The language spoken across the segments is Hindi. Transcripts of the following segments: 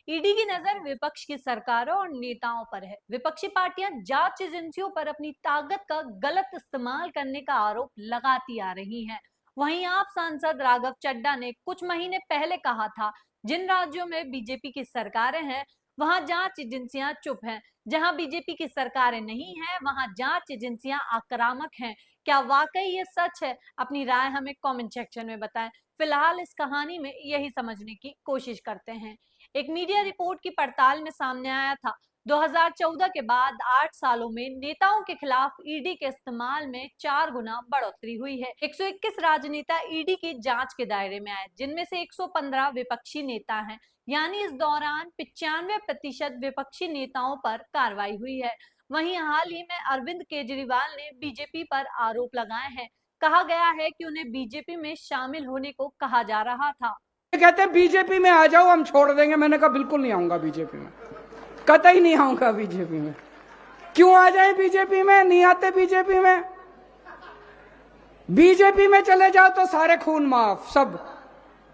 ईडी की नजर विपक्ष की सरकारों और नेताओं पर है। विपक्षी पार्टियां जांच एजेंसियों पर अपनी ताकत का गलत इस्तेमाल करने का आरोप लगाती आ रही हैं। वहीं आप सांसद राघव चड्ढा ने कुछ महीने पहले कहा था, जिन राज्यों में बीजेपी की सरकारें हैं वहां जांच एजेंसियां चुप हैं, जहां बीजेपी की सरकारें नहीं हैं वहां जांच एजेंसियां आक्रामक हैं। क्या वाकई ये सच है? अपनी राय हमें कमेंट सेक्शन में बताएं। फिलहाल इस कहानी में यही समझने की कोशिश करते हैं। एक मीडिया रिपोर्ट की पड़ताल में सामने आया था 2014 के बाद 8 सालों में नेताओं के खिलाफ ईडी के इस्तेमाल में 4 गुना बढ़ोतरी हुई है। 121 राजनेता ईडी की जांच के दायरे में आए, जिनमें से 115 विपक्षी नेता हैं। यानी इस दौरान 95% विपक्षी नेताओं पर कार्रवाई हुई है। वहीं हाल ही में अरविंद केजरीवाल ने बीजेपी पर आरोप लगाए हैं। कहा गया है कि उन्हें बीजेपी में शामिल होने को कहा जा रहा था। कहते हैं बीजेपी में आ जाओ, हम छोड़ देंगे। मैंने कहा बिल्कुल नहीं आऊंगा बीजेपी में, कतई नहीं आऊंगा बीजेपी में। क्यों आ जाए बीजेपी में? नहीं आते बीजेपी में। बीजेपी में चले जाओ तो सारे खून माफ सब।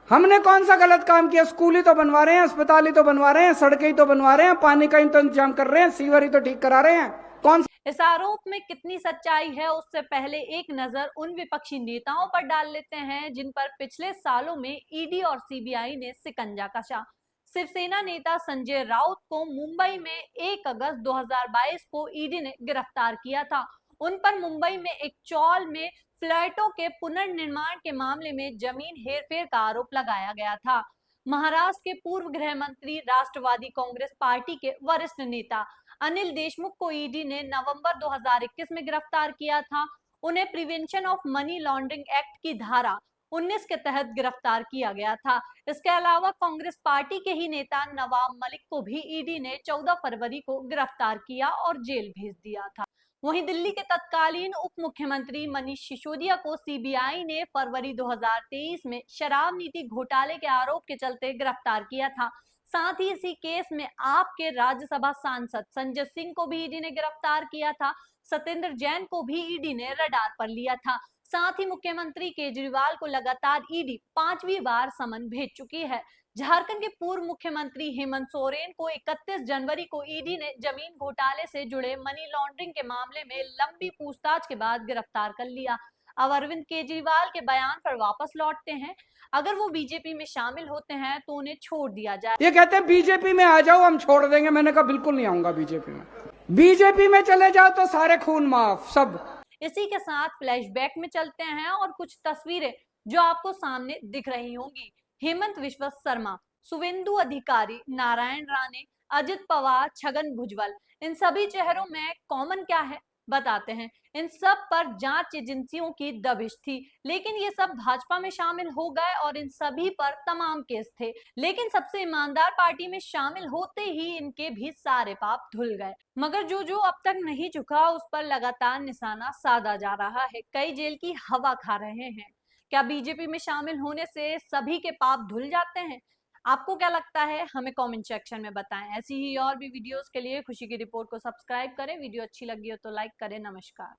हमने कौन सा गलत काम किया? स्कूल ही तो बनवा रहे हैं, अस्पताल ही तो बनवा रहे हैं, सड़कें ही तो बनवा रहे हैं, पानी का ही तो इंतजाम कर रहे हैं, सीवर ही तो ठीक करा रहे हैं। कौन इस आरोप में कितनी सच्चाई है, उससे पहले एक नजर उन विपक्षी नेताओं पर डाल लेते हैं जिन पर पिछले सालों में ईडी और सीबीआई ने शिकंजा कसा। शिवसेना नेता संजय राउत को मुंबई में 1 अगस्त 2022 को ईडी ने गिरफ्तार किया था। उन पर मुंबई में एक चौल में फ्लैटों के पुनर्निर्माण के मामले में जमीन हेरफेर का आरोप लगाया गया था। महाराष्ट्र के पूर्व गृह मंत्री, राष्ट्रवादी कांग्रेस पार्टी के वरिष्ठ नेता अनिल देशमुख को ईडी ने नवंबर 2021 में गिरफ्तार किया था। उन्हें prevention of money laundering act की धारा 19 के तहत गिरफ्तार किया गया था। इसके अलावा कांग्रेस पार्टी के ही नेता नवाब मलिक को भी ईडी ने 14 फरवरी को गिरफ्तार किया और जेल भेज दिया था। वहीं दिल्ली के तत्कालीन उप मुख्यमंत्री मनीष सिसोदिया को सीबीआई ने फरवरी 2023 में शराब नीति घोटाले के आरोप के चलते गिरफ्तार किया था। साथ ही इसी केस में आपके राज्यसभा सांसद संजय सिंह को भी ईडी ने गिरफ्तार किया था। सत्येंद्र जैन को भी ईडी ने रडार पर लिया था। साथ ही मुख्यमंत्री केजरीवाल को लगातार ईडी 5वीं बार समन भेज चुकी है। झारखंड के पूर्व मुख्यमंत्री हेमंत सोरेन को 31 जनवरी को ईडी ने जमीन घोटाले से जुड़े मनी लॉन्ड्रिंग के मामले में लंबी पूछताछ के बाद गिरफ्तार कर लिया। अब अरविंद केजरीवाल के बयान पर वापस लौटते हैं। अगर वो बीजेपी में शामिल होते हैं तो उन्हें छोड़ दिया जाए। ये कहते हैं बीजेपी में आ जाओ, हम छोड़ देंगे। मैंने कहा बिल्कुल नहीं आऊंगा बीजेपी में। बीजेपी में चले जाओ तो सारे खून माफ सब। इसी के साथ फ्लैशबैक में चलते हैं और कुछ तस्वीरें जो आपको सामने दिख रही होंगी। हेमंत विश्व शर्मा, शुवेंदु अधिकारी, नारायण राणे, अजित पवार, छगन भुजबल, इन सभी चेहरों में कॉमन क्या है बताते हैं। इन सब पर जांच एजेंसियों की दबिश थी, लेकिन ये सब भाजपा में शामिल हो गए और इन सभी पर तमाम केस थे। लेकिन सबसे ईमानदार पार्टी में शामिल होते ही इनके भी सारे पाप धुल गए। मगर जो अब तक नहीं झुका उस पर लगातार निशाना साधा जा रहा है। कई जेल की हवा खा रहे हैं। क्या बीजेपी में शामिल होने से सभी के पाप धुल जाते हैं? आपको क्या लगता है? हमें कमेंट सेक्शन में बताएं। ऐसी ही और भी वीडियोस के लिए खुशी की रिपोर्ट को सब्सक्राइब करें। वीडियो अच्छी लगी हो तो लाइक करें। नमस्कार।